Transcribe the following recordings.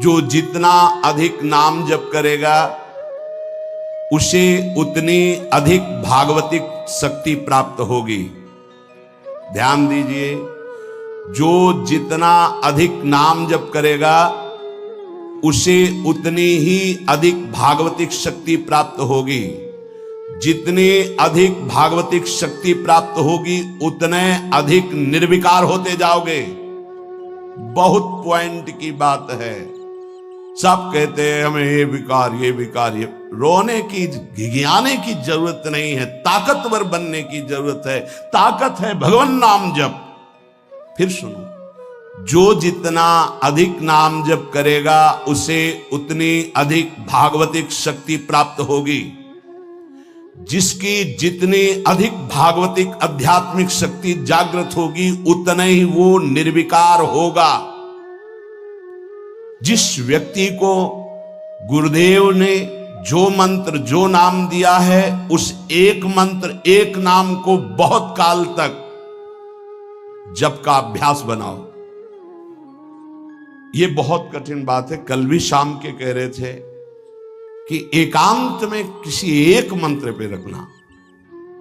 जो जितना अधिक नाम जप करेगा उसे उतनी अधिक भागवतिक शक्ति प्राप्त होगी। ध्यान दीजिए, जो जितना अधिक नाम जप करेगा उसे उतनी ही अधिक भागवतिक शक्ति प्राप्त होगी। जितनी अधिक भागवतिक शक्ति प्राप्त होगी उतने अधिक निर्विकार होते जाओगे। बहुत पॉइंट की बात है। सब कहते हैं हमें ये विकार ये विकार, ये रोने की घिघियाने की जरूरत नहीं है, ताकतवर बनने की जरूरत है। ताकत है भगवान नाम जप। फिर सुनो, जो जितना अधिक नाम जप करेगा उसे उतनी अधिक भागवतिक शक्ति प्राप्त होगी। जिसकी जितनी अधिक भागवतिक आध्यात्मिक शक्ति जागृत होगी उतना ही वो निर्विकार होगा। जिस व्यक्ति को गुरुदेव ने जो मंत्र जो नाम दिया है उस एक मंत्र एक नाम को बहुत काल तक जप का अभ्यास बनाओ। ये बहुत कठिन बात है। कल भी शाम के कह रहे थे कि एकांत में किसी एक मंत्र पे रखना,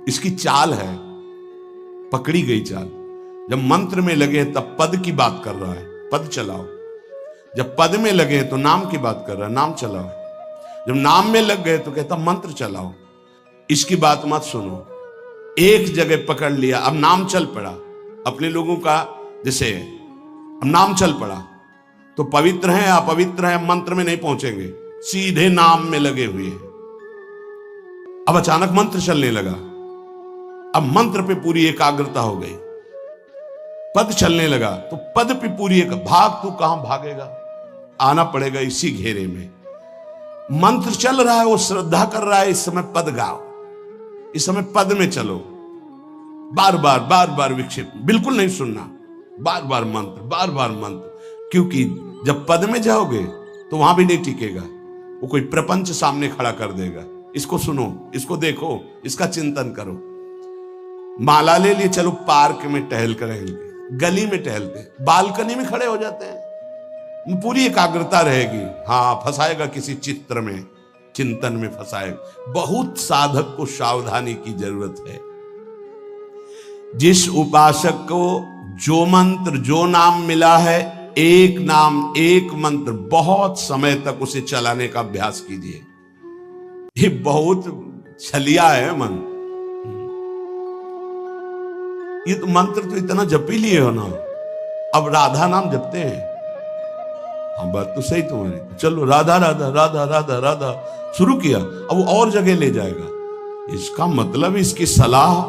इसकी चाल है, पकड़ी गई चाल। जब मंत्र में लगे तब पद की बात कर रहा है, पद चलाओ। जब पद में लगे तो नाम की बात कर रहा है, नाम चलाओ। जब नाम में लग गए तो कहता मंत्र चलाओ। इसकी बात मत सुनो। एक जगह पकड़ लिया, अब नाम चल पड़ा। अपने लोगों का जैसे अब नाम चल पड़ा तो पवित्र है अपवित्र है मंत्र में नहीं पहुंचेंगे, सीधे नाम में लगे हुए हैं। अब अचानक मंत्र चलने लगा, अब मंत्र पे पूरी एकाग्रता हो गई। पद चलने लगा तो पद पे पूरी एक भाग, तू कहां भागेगा, आना पड़ेगा इसी घेरे में। मंत्र चल रहा है, वो श्रद्धा कर रहा है, इस समय पद गाओ, इस समय पद में चलो। बार बार विक्षेप बिल्कुल नहीं सुनना, बार बार मंत्र। क्योंकि जब पद में जाओगे तो वहां भी नहीं टिकेगा, वो कोई प्रपंच सामने खड़ा कर देगा। इसको सुनो, इसको देखो, इसका चिंतन करो। माला ले लिए, चलो पार्क में टहल कर गली में टहलते, बालकनी में खड़े हो जाते हैं, पूरी एकाग्रता रहेगी। हाँ, फंसाएगा किसी चित्र में, चिंतन में फंसाएगा। बहुत साधक को सावधानी की जरूरत है। जिस उपासक को जो मंत्र जो नाम मिला है, एक नाम एक मंत्र बहुत समय तक उसे चलाने का अभ्यास कीजिए। ये बहुत छलिया है मन। ये तो मंत्र तो इतना जप ही लिए हो ना, अब राधा नाम जपते हैं। हाँ, बात तो सही तुम्हारी। चलो राधा राधा राधा राधा राधा शुरू किया, अब वो और जगह ले जाएगा। इसका मतलब इसकी सलाह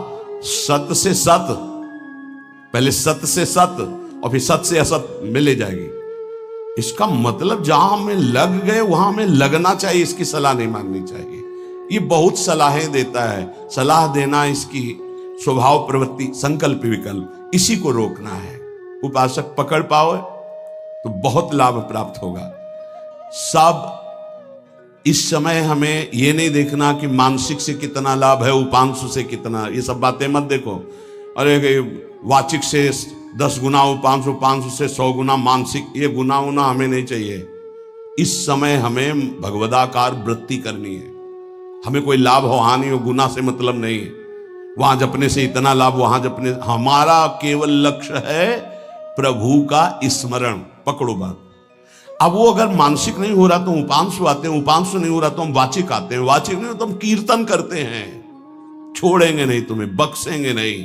सत से सत, पहले सत से सत और फिर सत से असत में ले जाएगी। इसका मतलब जहां में लग गए वहां में लगना चाहिए, इसकी सलाह नहीं माननी चाहिए। ये बहुत सलाहें देता है, सलाह देना इसकी स्वभाव प्रवृत्ति संकल्प विकल्प, इसी को रोकना है। उपासक पकड़ पाओ तो बहुत लाभ प्राप्त होगा। सब इस समय हमें ये नहीं देखना कि मानसिक से कितना लाभ है, उपांशु से कितना, ये सब बातें मत देखो। अरे वाचिक से 10 गुना उपांशु, उपांशु से 100 गुना मानसिक, ये गुना उना हमें नहीं चाहिए। इस समय हमें भगवदाकार वृत्ति करनी है। हमें कोई लाभ हो हानि हो गुना से मतलब नहीं है। वहां जपने से इतना लाभ, वहां जपने, हमारा केवल लक्ष्य है प्रभु का स्मरण। पकड़ो बात। अब वो अगर मानसिक नहीं हो रहा तो उपांशु आते हैं, उपांशु नहीं हो रहा तो हम वाचिक आते हैं, वाचिक नहीं हो तो हम कीर्तन करते हैं। छोड़ेंगे नहीं तुम्हें, बख्शेंगे नहीं।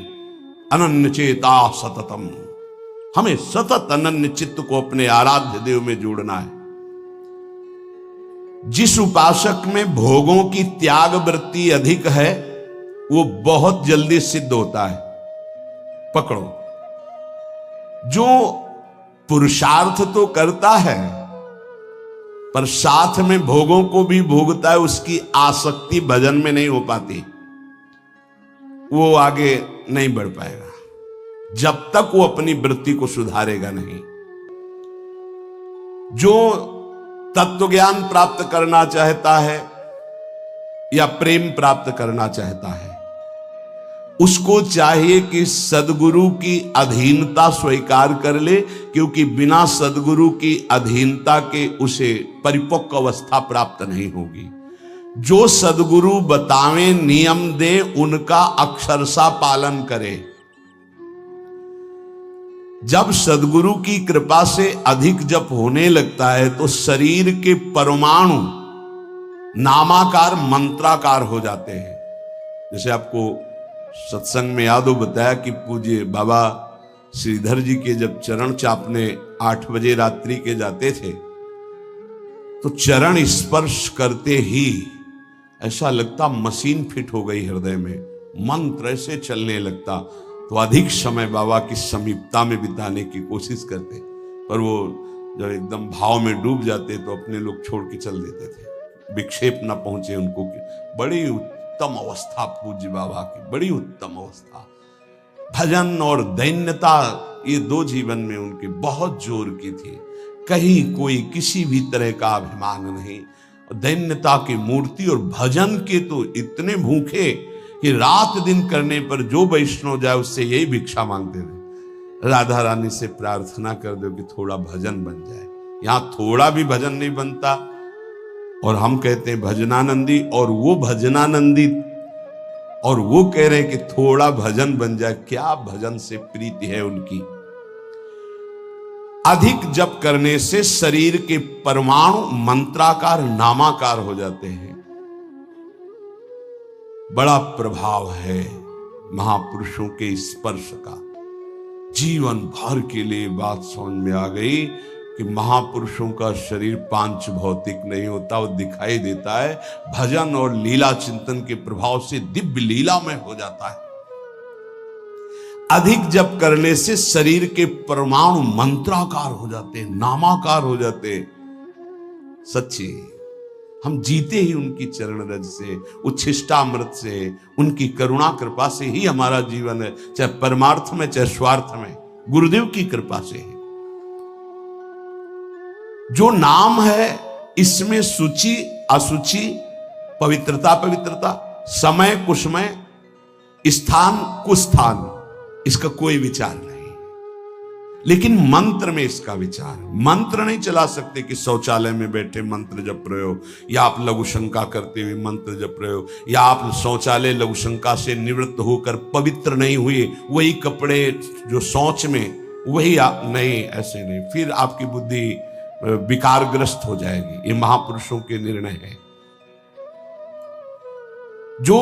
अनन्य चेता सततम, हमें सतत अनन्य चित्त को अपने आराध्य देव में जोड़ना है। जिस उपासक में भोगों की त्याग वृत्ति अधिक है वो बहुत जल्दी सिद्ध होता है। पकड़ो, जो पुरुषार्थ तो करता है पर साथ में भोगों को भी भोगता है, उसकी आसक्ति भजन में नहीं हो पाती, वो आगे नहीं बढ़ पाएगा जब तक वो अपनी वृत्ति को सुधारेगा नहीं। जो तत्व ज्ञान प्राप्त करना चाहता है या प्रेम प्राप्त करना चाहता है, उसको चाहिए कि सदगुरु की अधीनता स्वीकार कर ले, क्योंकि बिना सदगुरु की अधीनता के उसे परिपक्व अवस्था प्राप्त नहीं होगी। जो सदगुरु बतावे नियम दे उनका अक्षरशः पालन करे। जब सदगुरु की कृपा से अधिक जप होने लगता है तो शरीर के परमाणु नामाकार मंत्राकार हो जाते हैं। जैसे आपको सत्संग में याद हो बताया कि पूज्य बाबा श्रीधर जी के जब चरण चापने 8 बजे रात्रि के जाते थे तो चरण स्पर्श करते ही ऐसा लगता मशीन फिट हो गई हृदय में, मंत्र ऐसे चलने लगता। तो अधिक समय बाबा की समीपता में बिताने की कोशिश करते, पर वो जब एकदम भाव में डूब जाते तो अपने लोग छोड़ के चल देते थे, विक्षेप न पहुंचे उनको। बड़ी उत्तम अवस्था पूज्य बाबा की, बड़ी उत्तम अवस्था। भजन और दैन्यता ये 2 जीवन में उनके बहुत जोर की थी। कहीं कोई किसी भी तरह का अभिमान नहीं, दैन्यता की मूर्ति। और भजन के तो इतने भूखे कि रात दिन करने पर जो वैष्णव जाए उससे यही भिक्षा मांगते थे, राधा रानी से प्रार्थना कर दो कि थोड़ा भजन बन जाए। यहां थोड़ा भी भजन नहीं बनता और हम कहते हैं भजनानंदी, और वो भजनानंदी और वो कह रहे हैं कि थोड़ा भजन बन जाए। क्या भजन से प्रीति है उनकी। अधिक जप करने से शरीर के परमाणु मंत्राकार नामाकार हो जाते हैं। बड़ा प्रभाव है महापुरुषों के स्पर्श का। जीवन भर के लिए बात समझ में आ गई कि महापुरुषों का शरीर पांच भौतिक नहीं होता, वो दिखाई देता है भजन और लीला चिंतन के प्रभाव से दिव्य लीला में हो जाता है। अधिक जप करने से शरीर के परमाणु मंत्राकार हो जाते हैं, नामाकार हो जाते हैं। सच्ची हम जीते ही उनकी चरण रज से, उच्छिष्टामृत से, उनकी करुणा कृपा से ही हमारा जीवन है, चाहे परमार्थ में चाहे स्वार्थ में, गुरुदेव की कृपा से है। जो नाम है इसमें सूची असुचि, पवित्रता पवित्रता, समय कुसमय, स्थान कुस्थान, इसका कोई विचार नहीं। लेकिन मंत्र में इसका विचार। मंत्र नहीं चला सकते कि शौचालय में बैठे मंत्र जप रहे हो, या आप लघु शंका करते हुए मंत्र जप रहे हो, या आप शौचालय लघु शंका से निवृत्त होकर पवित्र नहीं हुए, वही कपड़े जो शौच में वही नहीं, ऐसे नहीं। फिर आपकी बुद्धि विकारग्रस्त हो जाएगी। ये महापुरुषों के निर्णय है। जो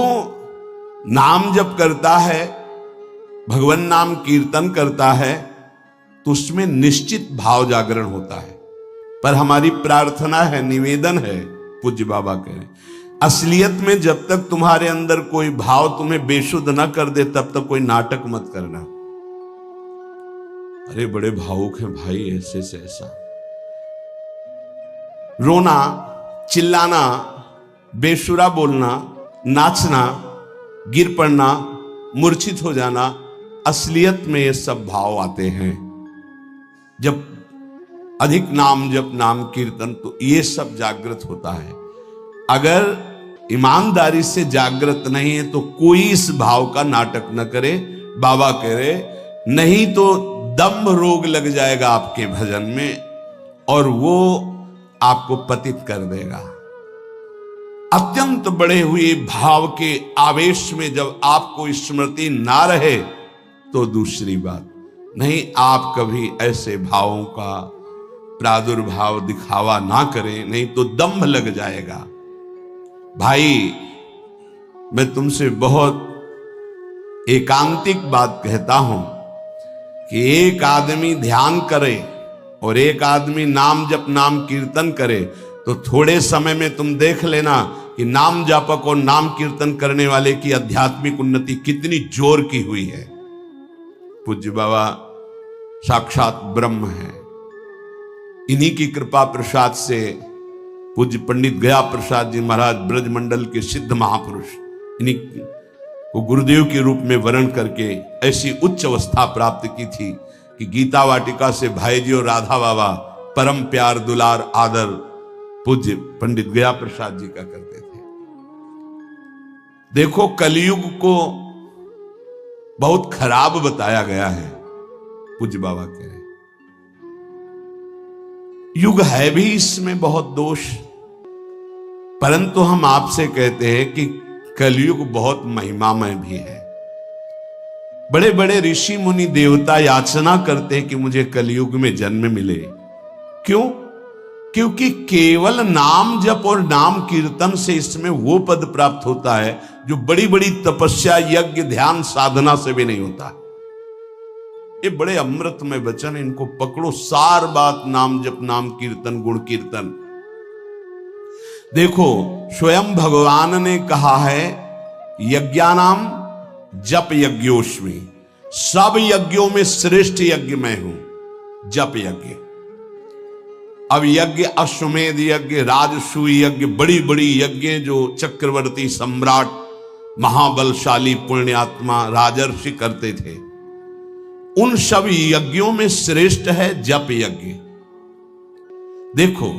नाम जप करता है, भगवान नाम कीर्तन करता है, तो उसमें निश्चित भाव जागरण होता है। पर हमारी प्रार्थना है, निवेदन है, पूज्य बाबा कह रहे हैं, असलियत में जब तक तुम्हारे अंदर कोई भाव तुम्हें बेशुद्ध न कर दे तब तक कोई नाटक मत करना। अरे बड़े भावुक हैं भाई, ऐसे से ऐसा रोना, चिल्लाना, बेसुरा बोलना, नाचना, गिर पड़ना, मूर्छित हो जाना, असलियत में ये सब भाव आते हैं। जब अधिक नाम जप, नाम कीर्तन, तो ये सब जागृत होता है। अगर ईमानदारी से जागृत नहीं है तो कोई इस भाव का नाटक न करे। बाबा कह रहे, नहीं तो दम्भ रोग लग जाएगा आपके भजन में और वो आपको पतित कर देगा। अत्यंत बड़े हुए भाव के आवेश में जब आपको स्मृति ना रहे तो दूसरी बात नहीं। आप कभी ऐसे भावों का प्रादुर्भाव दिखावा ना करें, नहीं तो दम्भ लग जाएगा। भाई मैं तुमसे बहुत एकांतिक बात कहता हूं कि एक आदमी ध्यान करे और एक आदमी नाम जप, नाम कीर्तन करे, तो थोड़े समय में तुम देख लेना कि नाम जापक और नाम कीर्तन करने वाले की आध्यात्मिक उन्नति कितनी जोर की हुई है। पूज्य बाबा साक्षात ब्रह्म है। इन्हीं की कृपा प्रसाद से पूज्य पंडित गया प्रसाद जी महाराज ब्रजमंडल के सिद्ध महापुरुष, इन्हीं को गुरुदेव के रूप में वर्ण करके ऐसी उच्च अवस्था प्राप्त की थी कि गीता वाटिका से भाई जी और राधा बाबा परम प्यार, दुलार, आदर पूज्य पंडित गया प्रसाद जी का करते थे। देखो कलयुग को बहुत खराब बताया गया है। पूज्य बाबा कह रहे युग है भी इसमें बहुत दोष, परंतु हम आपसे कहते हैं कि कलयुग बहुत महिमामय भी है। बड़े बड़े ऋषि मुनि देवता याचना करते हैं कि मुझे कलयुग में जन्म मिले। क्यों? क्योंकि केवल नाम जप और नाम कीर्तन से इसमें वो पद प्राप्त होता है जो बड़ी बड़ी तपस्या, यज्ञ, ध्यान, साधना से भी नहीं होता। ये बड़े अमृतमय वचन, इनको पकड़ो। सार बात नाम जप, नाम कीर्तन, गुण कीर्तन। देखो स्वयं भगवान ने कहा है यज्ञानाम जप यज्ञोस्मि, सब यज्ञों में श्रेष्ठ यज्ञ मैं हूं, जप यज्ञ। अब यज्ञ अश्वमेध यज्ञ, राजसूय यज्ञ, बड़ी बड़ी यज्ञ जो चक्रवर्ती सम्राट महाबलशाली पुण्यात्मा राजर्षि करते थे, उन सब यज्ञों में श्रेष्ठ है जप यज्ञ। देखो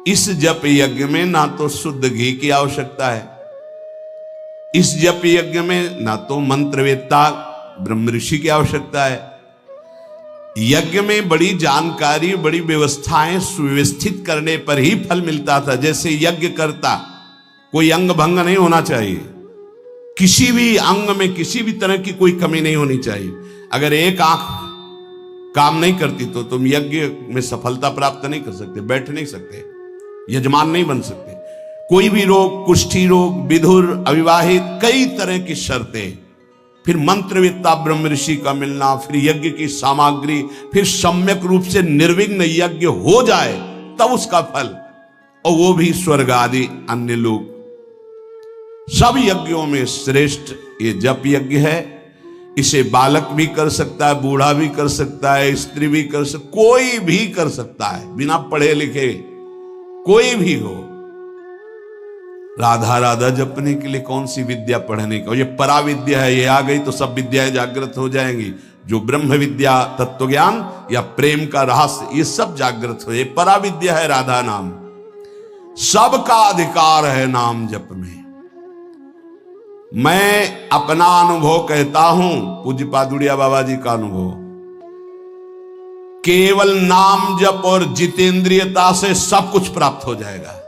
इस जप यज्ञ में ना तो शुद्ध घी की आवश्यकता है, इस जप यज्ञ में ना तो मंत्रवेत्ता ब्रह्म ऋषि की आवश्यकता है। यज्ञ में बड़ी जानकारी, बड़ी व्यवस्थाएं सुव्यवस्थित करने पर ही फल मिलता था। जैसे यज्ञ करता, कोई अंग भंग नहीं होना चाहिए, किसी भी अंग में किसी भी तरह की कोई कमी नहीं होनी चाहिए। अगर एक आंख काम नहीं करती तो तुम यज्ञ में सफलता प्राप्त नहीं कर सकते, बैठ नहीं सकते, यजमान नहीं बन सकते। कोई भी रोग, कुष्ठी रोग, विधुर, अविवाहित, कई तरह की शर्तें, फिर मंत्रवेत्ता ब्रह्म ऋषि का मिलना, फिर यज्ञ की सामग्री, फिर सम्यक रूप से निर्विघ्न यज्ञ हो जाए तब उसका फल, और वो भी स्वर्ग आदि अन्य लोग। सब यज्ञों में श्रेष्ठ ये जप यज्ञ है। इसे बालक भी कर सकता है, बूढ़ा भी कर सकता है, स्त्री भी कर सकता, कोई भी कर सकता है, बिना पढ़े लिखे कोई भी हो। राधा राधा जपने के लिए कौन सी विद्या पढ़ने का? ये परा विद्या है, ये आ गई तो सब विद्याएं जागृत हो जाएंगी। जो ब्रह्म विद्या, तत्व ज्ञान या प्रेम का रहस्य, ये सब जागृत हो। ये परा विद्या है राधा नाम। सबका अधिकार है नाम जप में। मैं अपना अनुभव कहता हूं, पूज्य पादुड़िया बाबा जी का अनुभव, केवल नाम जप और जितेंद्रियता से सब कुछ प्राप्त हो जाएगा।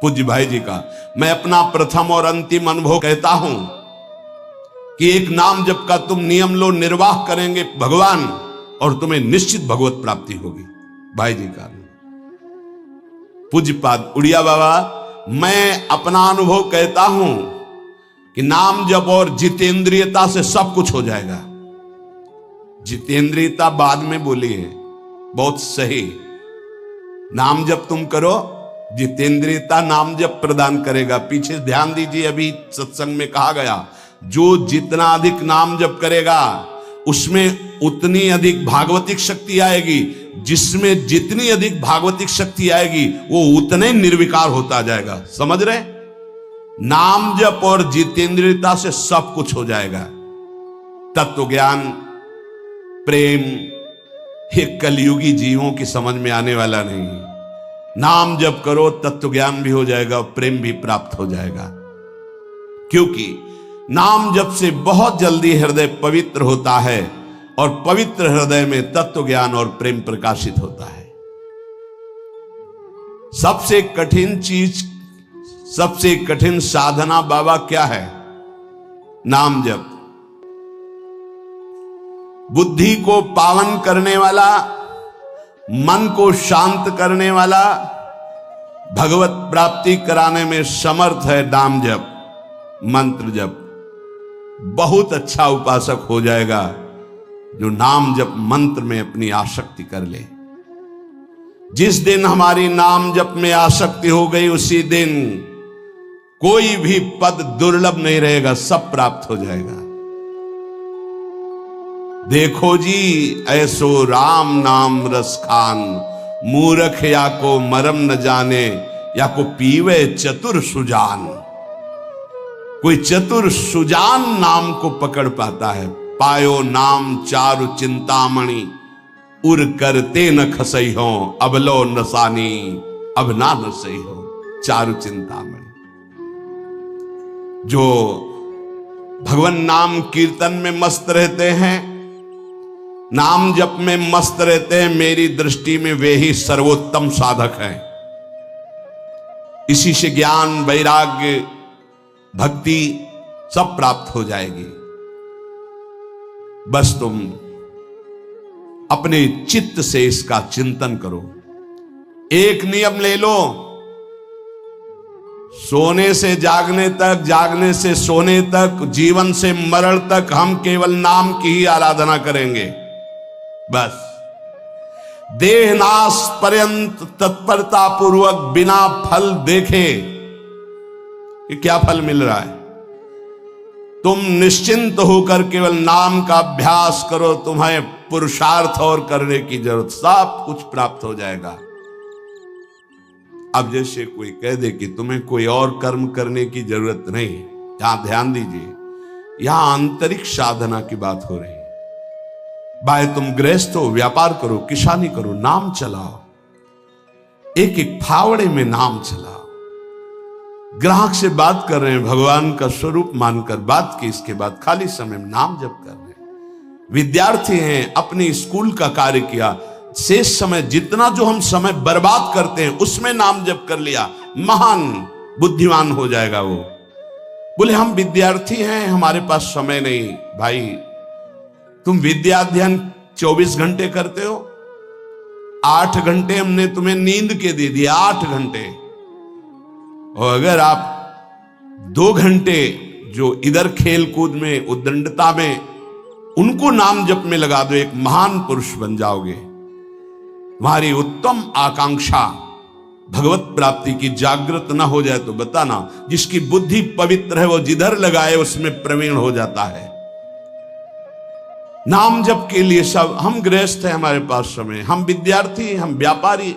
पूज्य भाई जी का मैं अपना प्रथम और अंतिम अनुभव कहता हूं कि एक नाम जप का तुम नियम लो, निर्वाह करेंगे भगवान, और तुम्हें निश्चित भगवत प्राप्ति होगी। भाई जी का पूज्य पाद उड़िया बाबा, मैं अपना अनुभव कहता हूं कि नाम जप और जितेंद्रियता से सब कुछ हो जाएगा। जितेंद्रियता बाद में बोली है, बहुत सही। नाम जप तुम करो, जितेंद्रियता नाम जप प्रदान करेगा। पीछे ध्यान दीजिए, अभी सत्संग में कहा गया, जो जितना अधिक नाम जप करेगा उसमें उतनी अधिक भागवतिक शक्ति आएगी। जिसमें जितनी अधिक भागवतिक शक्ति आएगी वो उतने निर्विकार होता जाएगा। समझ रहे? नाम जप और जितेंद्रियता से सब कुछ हो जाएगा। तत्व ज्ञान, प्रेम, ये कलयुगी जीवों की समझ में आने वाला नहीं। नाम जप करो, तत्व ज्ञान भी हो जाएगा, प्रेम भी प्राप्त हो जाएगा। क्योंकि नाम जप से बहुत जल्दी हृदय पवित्र होता है, और पवित्र हृदय में तत्व ज्ञान और प्रेम प्रकाशित होता है। सबसे कठिन चीज, सबसे कठिन साधना बाबा क्या है? नाम जप। बुद्धि को पावन करने वाला, मन को शांत करने वाला, भगवत प्राप्ति कराने में समर्थ है नाम जप, मंत्र जप। बहुत अच्छा उपासक हो जाएगा जो नाम जप मंत्र में अपनी आसक्ति कर ले। जिस दिन हमारी नाम जप में आसक्ति हो गई, उसी दिन कोई भी पद दुर्लभ नहीं रहेगा, सब प्राप्त हो जाएगा। देखो जी ऐसो राम नाम रस खान, मूर्ख या को मरम न जाने, या को पीवे चतुर सुजान। कोई चतुर सुजान नाम को पकड़ पाता है। पायो नाम चारु चिंतामणि, उर करते न खसई हो, अबलो नसानी अब ना नसई हो। चारु चिंतामणि, जो भगवान नाम कीर्तन में मस्त रहते हैं, नाम जप में मस्त रहते हैं। मेरी दृष्टि में वे ही सर्वोत्तम साधक हैं। इसी से ज्ञान, वैराग्य, भक्ति सब प्राप्त हो जाएगी। बस तुम अपने चित्त से इसका चिंतन करो। एक नियम ले लो, सोने से जागने तक, जागने से सोने तक, जीवन से मरण तक हम केवल नाम की ही आराधना करेंगे। बस देह नाश पर्यंत तत्परता पूर्वक बिना फल देखे कि क्या फल मिल रहा है, तुम निश्चिंत होकर केवल नाम का अभ्यास करो। तुम्हें पुरुषार्थ और करने की जरूरत, सब कुछ प्राप्त हो जाएगा। अब जैसे कोई कह दे कि तुम्हें कोई और कर्म करने की जरूरत नहीं, यहां ध्यान दीजिए, यहां आंतरिक साधना की बात हो रही है। भाई तुम गृहस्थ हो, व्यापार करो, किसानी करो, नाम चलाओ, एक एक फावड़े में नाम चलाओ। ग्राहक से बात कर रहे हैं, भगवान का स्वरूप मानकर बात की, इसके बाद खाली समय में नाम जप कर रहे हैं। विद्यार्थी हैं, अपने स्कूल का कार्य किया, शेष समय जितना जो हम समय बर्बाद करते हैं उसमें नाम जप कर लिया, महान बुद्धिमान हो जाएगा वो। बोले हम विद्यार्थी हैं, हमारे पास समय नहीं। भाई तुम विद्या अध्ययन 24 घंटे करते हो, 8 घंटे हमने तुम्हें नींद के दे दिए, 8 घंटे। और अगर आप 2 घंटे जो इधर खेल कूद में, उद्दंडता में, उनको नाम जप में लगा दो, एक महान पुरुष बन जाओगे। तुम्हारी उत्तम आकांक्षा भगवत प्राप्ति की जागृत ना हो जाए तो बताना। जिसकी बुद्धि पवित्र है वो जिधर लगाए उसमें प्रवीण हो जाता है। नाम जप के लिए सब, हम गृहस्थ हैं, हमारे पास समय, हम विद्यार्थी, हम व्यापारी।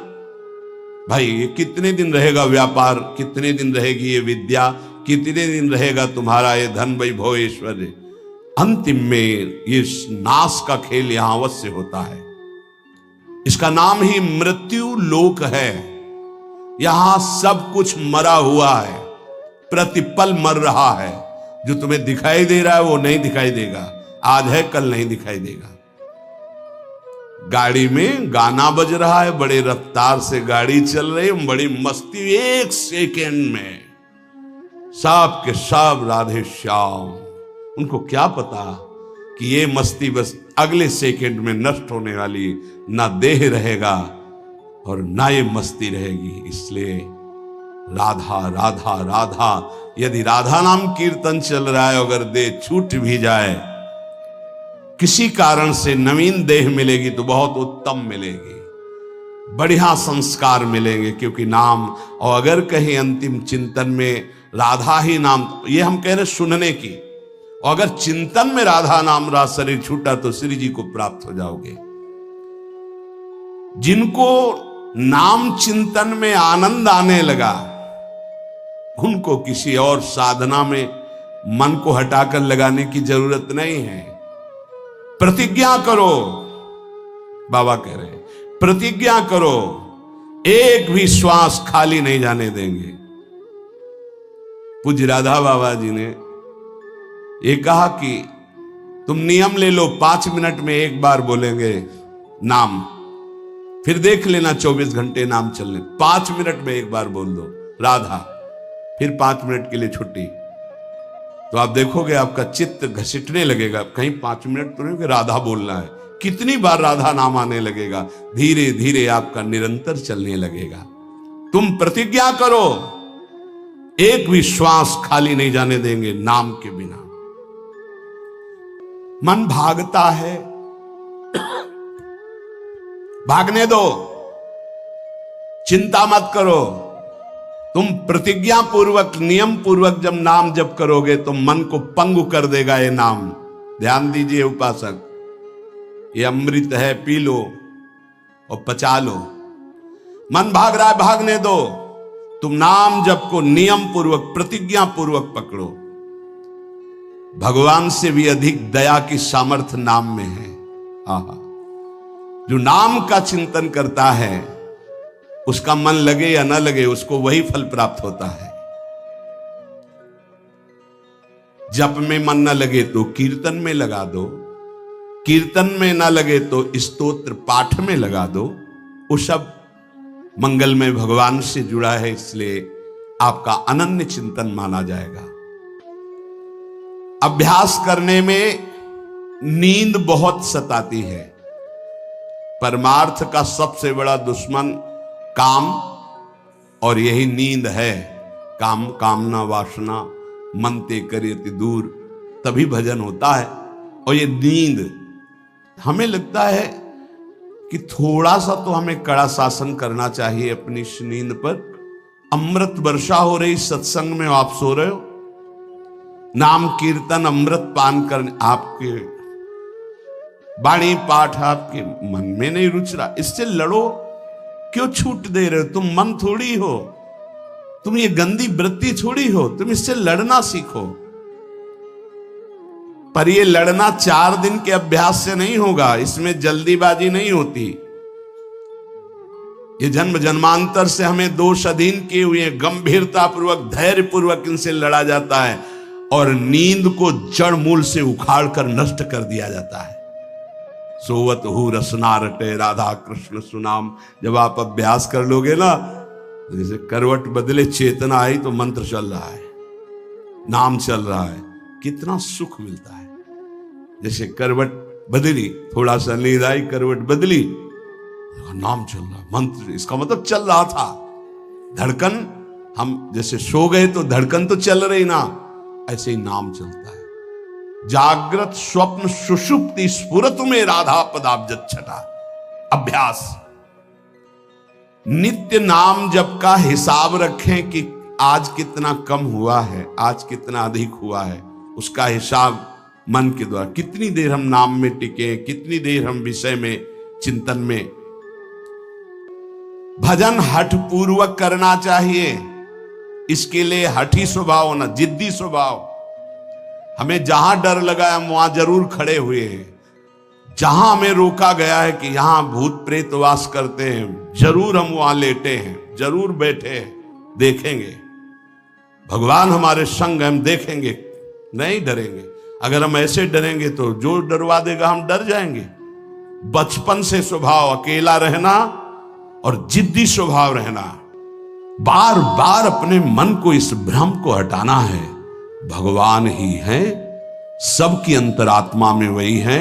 भाई ये कितने दिन रहेगा व्यापार, कितने दिन रहेगी ये विद्या, कितने दिन रहेगा तुम्हारा ये धन, वैभव, ऐश्वर्य। अंतिम में ये नाश का खेल यहां अवश्य होता है। इसका नाम ही मृत्यु लोक है। यहां सब कुछ मरा हुआ है, प्रतिपल मर रहा है। जो तुम्हें दिखाई दे रहा है वो नहीं दिखाई देगा, आज है कल नहीं दिखाई देगा। गाड़ी में गाना बज रहा है, बड़े रफ्तार से गाड़ी चल रही है, बड़ी मस्ती, 1 सेकेंड में सब के सब राधे श्याम। उनको क्या पता कि ये मस्ती बस अगले सेकंड में नष्ट होने वाली, ना देह रहेगा और ना ये मस्ती रहेगी। इसलिए राधा राधा राधा, यदि राधा नाम कीर्तन चल रहा है, अगर देह छूट भी जाए, किसी कारण से नवीन देह मिलेगी तो बहुत उत्तम मिलेगी, बढ़िया संस्कार मिलेंगे, क्योंकि नाम। और अगर कहीं अंतिम चिंतन में राधा ही नाम, ये हम कह रहे सुनने की, और अगर चिंतन में राधा नाम रहा, शरीर छूटा तो श्री जी को प्राप्त हो जाओगे। जिनको नाम चिंतन में आनंद आने लगा, उनको किसी और साधना में मन को हटाकर लगाने की जरूरत नहीं है। प्रतिज्ञा करो, बाबा कह रहे हैं, प्रतिज्ञा करो, एक भी श्वास खाली नहीं जाने देंगे। पूज्य राधा बाबा जी ने ये कहा कि तुम नियम ले लो, 5 मिनट में एक बार बोलेंगे नाम, फिर देख लेना 24 घंटे नाम चलने, 5 मिनट में एक बार बोल दो राधा, फिर 5 मिनट के लिए छुट्टी। तो आप देखोगे आपका चित्त घसीटने लगेगा, कहीं 5 मिनट तो नहीं कि राधा बोलना है, कितनी बार राधा नाम आने लगेगा। धीरे धीरे आपका निरंतर चलने लगेगा। तुम प्रतिज्ञा करो, एक भी श्वास खाली नहीं जाने देंगे नाम के बिना। मन भागता है, भागने दो, चिंता मत करो। तुम प्रतिज्ञा पूर्वक, नियम पूर्वक जब नाम जप करोगे तो मन को पंगु कर देगा ये नाम। ध्यान दीजिए उपासक, ये अमृत है, पी लो और पचा लो। मन भाग रहा है, भागने दो। तुम नाम जप को नियम पूर्वक, प्रतिज्ञा पूर्वक पकड़ो। भगवान से भी अधिक दया की सामर्थ्य नाम में है। आहा, जो नाम का चिंतन करता है उसका मन लगे या न लगे, उसको वही फल प्राप्त होता है। जप में मन न लगे तो कीर्तन में लगा दो, कीर्तन में न लगे तो स्तोत्र पाठ में लगा दो। वो सब मंगलमय भगवान से जुड़ा है, इसलिए आपका अनन्य चिंतन माना जाएगा। अभ्यास करने में नींद बहुत सताती है। परमार्थ का सबसे बड़ा दुश्मन काम, और यही नींद है। काम कामना वासना मनते करेति दूर, तभी भजन होता है। और ये नींद, हमें लगता है कि थोड़ा सा तो हमें कड़ा शासन करना चाहिए अपनी इस नींद पर। अमृत वर्षा हो रही सत्संग में, आप सो रहे हो, नाम कीर्तन अमृत पान कर, आपके वाणी पाठ आपके मन में नहीं रुच रहा, इससे लड़ो। क्यों छूट दे रहे हो? तुम मन थोड़ी हो, तुम ये गंदी वृत्ति थोड़ी हो, तुम इससे लड़ना सीखो। पर ये लड़ना 4 दिन के अभ्यास से नहीं होगा, इसमें जल्दीबाजी नहीं होती। ये जन्म जन्मांतर से हमें दोष अधीन किए हुए गंभीरता पूर्वक धैर्य पूर्वक इनसे लड़ा जाता है, और नींद को जड़ मूल से उखाड़ कर नष्ट कर दिया जाता है। सोवत हु रसना रटे राधा कृष्ण सुनाम। जब आप अभ्यास कर लोगे ना, जैसे करवट बदले चेतना आई तो मंत्र चल रहा है, नाम चल रहा है, कितना सुख मिलता है। जैसे करवट बदली, थोड़ा सा नींद आई, करवट बदली, नाम चल रहा है, मंत्र, इसका मतलब चल रहा था। धड़कन, हम जैसे सो गए तो धड़कन तो चल रही ना, ऐसे ही नाम चलता है। जागृत स्वप्न सुषुप्ति स्फुरतु में राधा पदाब्ज छटा। अभ्यास, नित्य नाम जप का हिसाब रखें कि आज कितना कम हुआ है, आज कितना अधिक हुआ है, उसका हिसाब मन के द्वारा। कितनी देर हम नाम में टिके, कितनी देर हम विषय में चिंतन में। भजन हठ पूर्वक करना चाहिए, इसके लिए हठी स्वभाव होना, जिद्दी स्वभाव। हमें जहां डर लगा हम वहां जरूर खड़े हुए हैं। जहां हमें रोका गया है कि यहां भूत प्रेत वास करते हैं, जरूर हम वहां लेटे हैं, जरूर बैठे हैं, देखेंगे। भगवान हमारे संग, हम देखेंगे, नहीं डरेंगे। अगर हम ऐसे डरेंगे तो जो डरवा देगा हम डर जाएंगे। बचपन से स्वभाव अकेला रहना और जिद्दी स्वभाव रहना, बार बार अपने मन को, इस भ्रम को हटाना है। भगवान ही है, सबकी अंतरात्मा में वही है,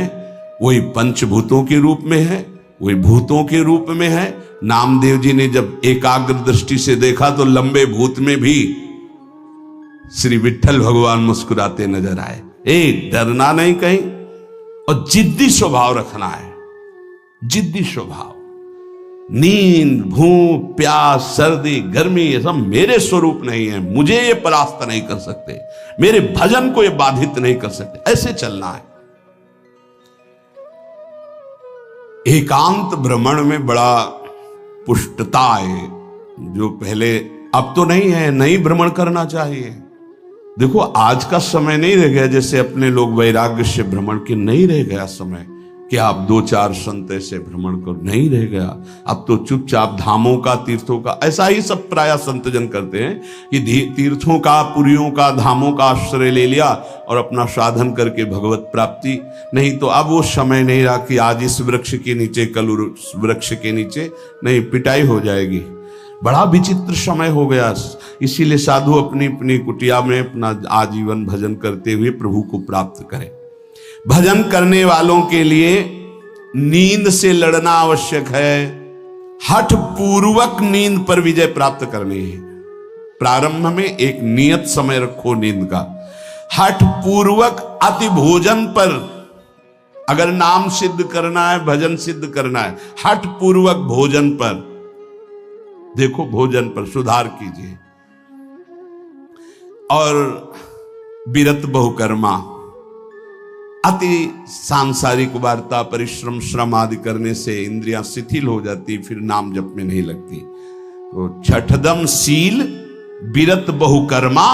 वही पंचभूतों के रूप में है, वही भूतों के रूप में है। नामदेव जी ने जब एकाग्र दृष्टि से देखा तो लंबे भूत में भी श्री विठ्ठल भगवान मुस्कुराते नजर आए। डरना नहीं कहीं, और जिद्दी स्वभाव रखना है, जिद्दी स्वभाव। नींद, भूख, प्यास, सर्दी, गर्मी, ये सब मेरे स्वरूप नहीं है, मुझे ये परास्त नहीं कर सकते, मेरे भजन को ये बाधित नहीं कर सकते, ऐसे चलना है। एकांत भ्रमण में बड़ा पुष्टता है, जो पहले, अब तो नहीं है, नहीं भ्रमण करना चाहिए। देखो आज का समय नहीं रह गया जैसे अपने लोग वैराग्य से भ्रमण के, नहीं रह गया समय कि आप 2-4 संत ऐसे भ्रमण कर, नहीं रह गया। अब तो चुपचाप धामों का, तीर्थों का, ऐसा ही सब प्राय संतजन करते हैं कि तीर्थों का, पुरियों का, धामों का आश्रय ले लिया और अपना साधन करके भगवत प्राप्ति। नहीं तो अब वो समय नहीं रहा कि आज इस वृक्ष के नीचे, कल उस वृक्ष के नीचे, नहीं, पिटाई हो जाएगी। बड़ा विचित्र समय हो गया। इसीलिए साधु अपनी अपनी कुटिया में अपना आजीवन भजन करते हुए प्रभु को प्राप्त करें। भजन करने वालों के लिए नींद से लड़ना आवश्यक है। हठ पूर्वक नींद पर विजय प्राप्त करनी है। प्रारंभ में एक नियत समय रखो नींद का। हठ पूर्वक अति भोजन पर, अगर नाम सिद्ध करना है, भजन सिद्ध करना है, हठ पूर्वक भोजन पर, देखो भोजन पर सुधार कीजिए। और विरत बहुकर्मा, अति सांसारिक वार्ता, परिश्रम, श्रम आदि करने से इंद्रियां शिथिल हो जाती, फिर नाम जप में नहीं लगती। तो छठदम शील, विरत बहुकर्मा,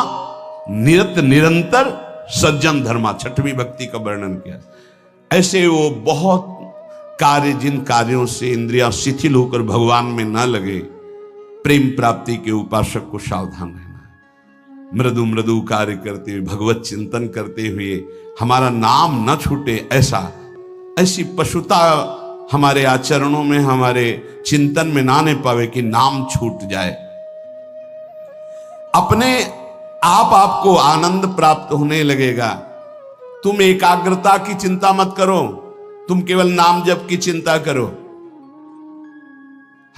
निरत निरंतर, सज्जन धर्मा, छठवीं भक्ति का वर्णन किया। ऐसे वो बहुत कार्य, जिन कार्यों से इंद्रियां शिथिल होकर भगवान में न लगे, प्रेम प्राप्ति के उपासक को सावधान रहना है। मृदु मृदु कार्य करते हुए, भगवत चिंतन करते हुए हमारा नाम न छूटे, ऐसी पशुता हमारे आचरणों में, हमारे चिंतन में ना आने पावे कि नाम छूट जाए। अपने आप आपको आनंद प्राप्त होने लगेगा। तुम एकाग्रता की चिंता मत करो, तुम केवल नाम जप की चिंता करो।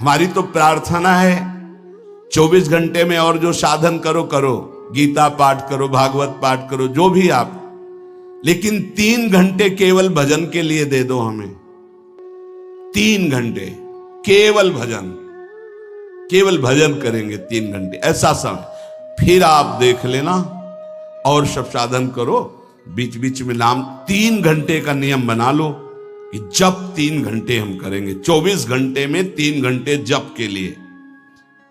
हमारी तो प्रार्थना है 24 घंटे में और जो साधन करो, गीता पाठ करो, भागवत पाठ करो, जो भी आप, लेकिन 3 घंटे केवल भजन के लिए दे दो हमें। 3 घंटे केवल भजन करेंगे 3 घंटे, ऐसा समय। फिर आप देख लेना और सब साधन करो, बीच बीच में नाम। 3 घंटे का नियम बना लो कि जप 3 घंटे हम करेंगे, 24 घंटे में 3 घंटे जप के लिए।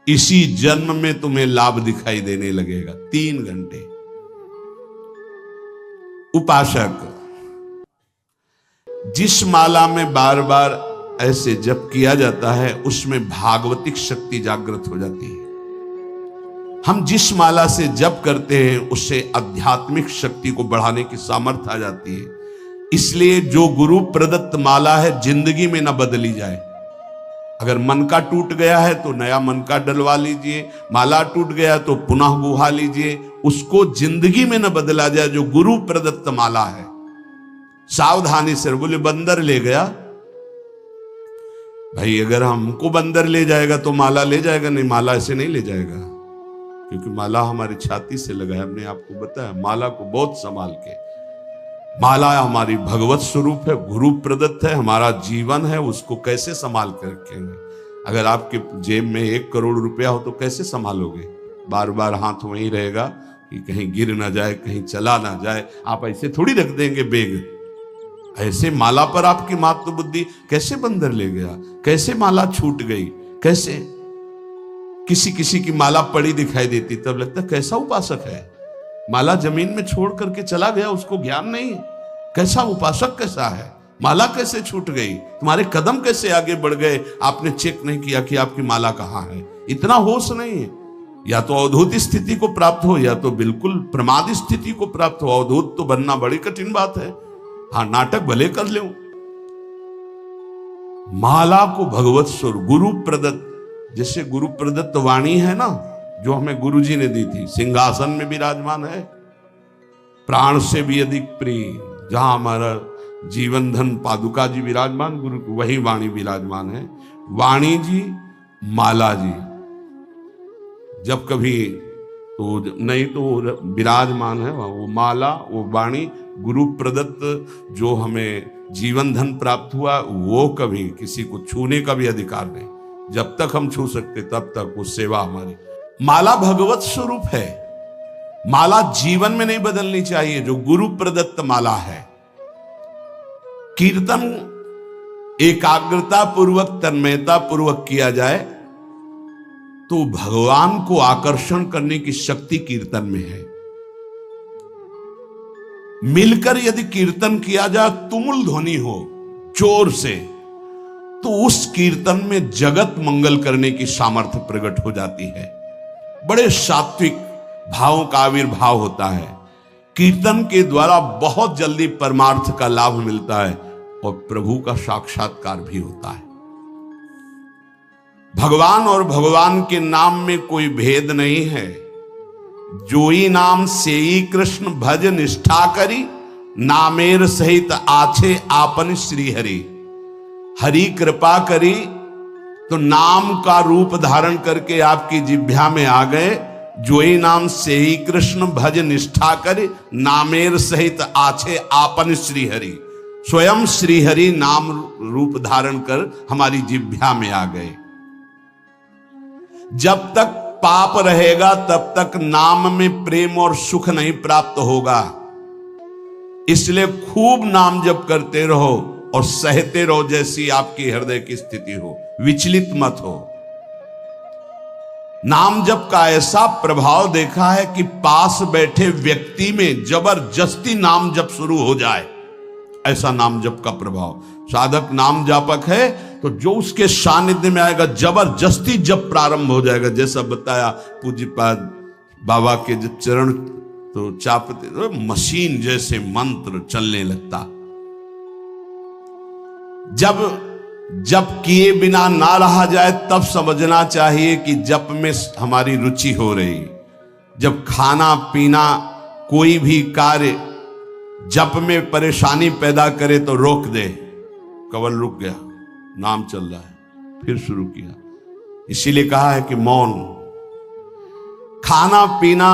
इसी जन्म में तुम्हें लाभ दिखाई देने लगेगा। 3 घंटे। उपासक, जिस माला में बार बार ऐसे जप किया जाता है उसमें भागवतिक शक्ति जागृत हो जाती है। हम जिस माला से जप करते हैं उससे आध्यात्मिक शक्ति को बढ़ाने की सामर्थ्य आ जाती है। इसलिए जो गुरु प्रदत्त माला है जिंदगी में न बदली जाए। अगर मन का टूट गया है तो नया मन का डलवा लीजिए, माला टूट गया तो पुनः गुहा लीजिए, उसको जिंदगी में न बदला जाए जो गुरु प्रदत्त माला है। सावधानी से। बोले बंदर ले गया, भाई अगर हमको बंदर ले जाएगा तो माला ले जाएगा? नहीं, माला ऐसे नहीं ले जाएगा, क्योंकि माला हमारी छाती से लगा है। हमने आपको बताया माला को बहुत संभाल के। माला हमारी भगवत स्वरूप है, गुरु प्रदत्त है, हमारा जीवन है, उसको कैसे संभाल कर रखेंगे? अगर आपके जेब में 1 करोड़ रुपया हो तो कैसे संभालोगे? बार बार हाथ वहीं रहेगा कि कहीं गिर ना जाए, कहीं चला ना जाए। आप ऐसे थोड़ी रख देंगे बेग। ऐसे माला पर आपकी मात्र बुद्धि कैसे बंदर ले गया? कैसे माला छूट गई? कैसे? किसी की माला पड़ी दिखाई देती तब लगता कैसा उपासक है। माला जमीन में छोड़ करके चला गया, उसको ज्ञान नहीं है। कैसा उपासक कैसा है? माला कैसे छूट गई? तुम्हारे कदम कैसे आगे बढ़ गए? आपने चेक नहीं किया कि आपकी माला कहां है। इतना होश नहीं है। या तो अवधूत स्थिति को प्राप्त हो या तो बिल्कुल प्रमाद स्थिति को प्राप्त हो। अवधूत तो बनना बड़ी कठिन बात है। हाँ, नाटक भले कर ले। माला को भगवत स्वरूप गुरु प्रदत्त, जैसे गुरु प्रदत्त वाणी है ना, जो हमें गुरुजी ने दी थी, सिंहासन में विराजमान है, प्राण से भी अधिक प्रिय, जहां हमारा जीवन धन पादुका जी विराजमान, गुरु वही वाणी विराजमान है। वाणी जी, माला जी, जब कभी तो नहीं तो विराजमान है वो माला, वो वाणी, गुरु प्रदत्त जो हमें जीवन धन प्राप्त हुआ, वो कभी किसी को छूने का भी अधिकार नहीं। जब तक हम छू सकते तब तक वो सेवा हमारी। माला भगवत स्वरूप है। माला जीवन में नहीं बदलनी चाहिए, जो गुरु प्रदत्त माला है। कीर्तन एकाग्रता पूर्वक, तन्मयता पूर्वक किया जाए तो भगवान को आकर्षण करने की शक्ति कीर्तन में है। मिलकर यदि कीर्तन किया जाए, तुमुल ध्वनि हो जोर से, तो उस कीर्तन में जगत मंगल करने की सामर्थ्य प्रकट हो जाती है। बड़े सात्विक भावों का आविर्भाव होता है। कीर्तन के द्वारा बहुत जल्दी परमार्थ का लाभ मिलता है और प्रभु का साक्षात्कार भी होता है। भगवान और भगवान के नाम में कोई भेद नहीं है। जोई नाम सेई कृष्ण भज निष्ठा करी, नामेर सहित आछे आपन श्री हरि। हरि कृपा करी तो नाम का रूप धारण करके आपकी जिह्वा में आ गए। जोई नाम सेई कृष्ण भज निष्ठा करी, नामेर सहित आछे आपन श्री हरि। स्वयं श्री हरि नाम रूप धारण कर हमारी जिह्वा में आ गए। जब तक पाप रहेगा तब तक नाम में प्रेम और सुख नहीं प्राप्त होगा। इसलिए खूब नाम जप करते रहो और सहते रहो, जैसी आपकी हृदय की स्थिति हो, विचलित मत हो। नाम जप का ऐसा प्रभाव देखा है कि पास बैठे व्यक्ति में जबरदस्ती नाम जप शुरू हो जाए, ऐसा नाम जप का प्रभाव। साधक नाम जापक है तो जो उसके सानिध्य में आएगा जबरदस्ती जप प्रारंभ हो जाएगा। जैसा बताया पूज्यपाद बाबा के जब चरण तो चापते तो मशीन जैसे मंत्र चलने लगता। जब किए बिना ना रहा जाए तब समझना चाहिए कि जप में हमारी रुचि हो रही। जब खाना पीना कोई भी कार्य जप में परेशानी पैदा करे तो रोक दे। कवल रुक गया, नाम चल रहा है, फिर शुरू किया। इसीलिए कहा है कि मौन। खाना पीना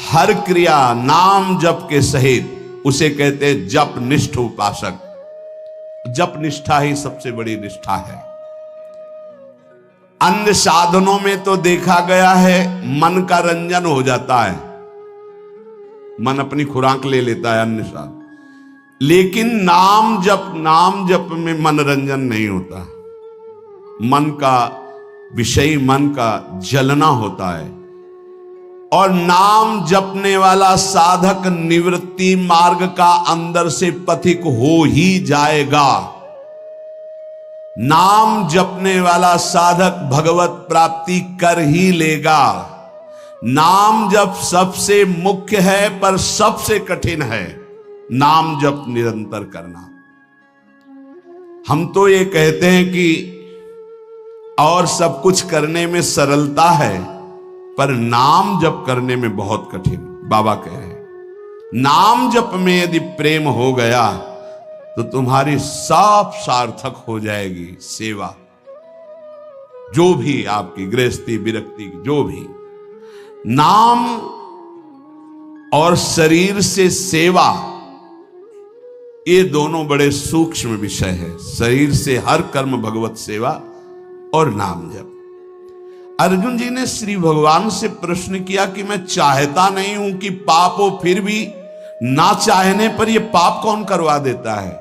हर क्रिया नाम जप के सहित, उसे कहते हैं जप निष्ठ उपासक। जप निष्ठा ही सबसे बड़ी निष्ठा है। अन्य साधनों में तो देखा गया है मन का रंजन हो जाता है, मन अपनी खुराक ले लेता है अन्य साधन, लेकिन नाम जप में मनोरंजन नहीं होता। मन का विषय, मन का जलना होता है। और नाम जपने वाला साधक निवृत्ति मार्ग का अंदर से पथिक हो ही जाएगा। नाम जपने वाला साधक भगवत प्राप्ति कर ही लेगा। नाम जप सबसे मुख्य है पर सबसे कठिन है नाम जप निरंतर करना। हम तो ये कहते हैं कि और सब कुछ करने में सरलता है, पर नाम जप करने में बहुत कठिन। बाबा कह रहे हैं नाम जप में यदि प्रेम हो गया तो तुम्हारी सब सार्थक हो जाएगी सेवा, जो भी आपकी गृहस्थी विरक्ति जो भी। नाम और शरीर से सेवा, ये दोनों बड़े सूक्ष्म विषय है। शरीर से हर कर्म भगवत सेवा और नाम जप। अर्जुन जी ने श्री भगवान से प्रश्न किया कि मैं चाहता नहीं हूं कि पाप हो, फिर भी ना चाहने पर यह पाप कौन करवा देता है?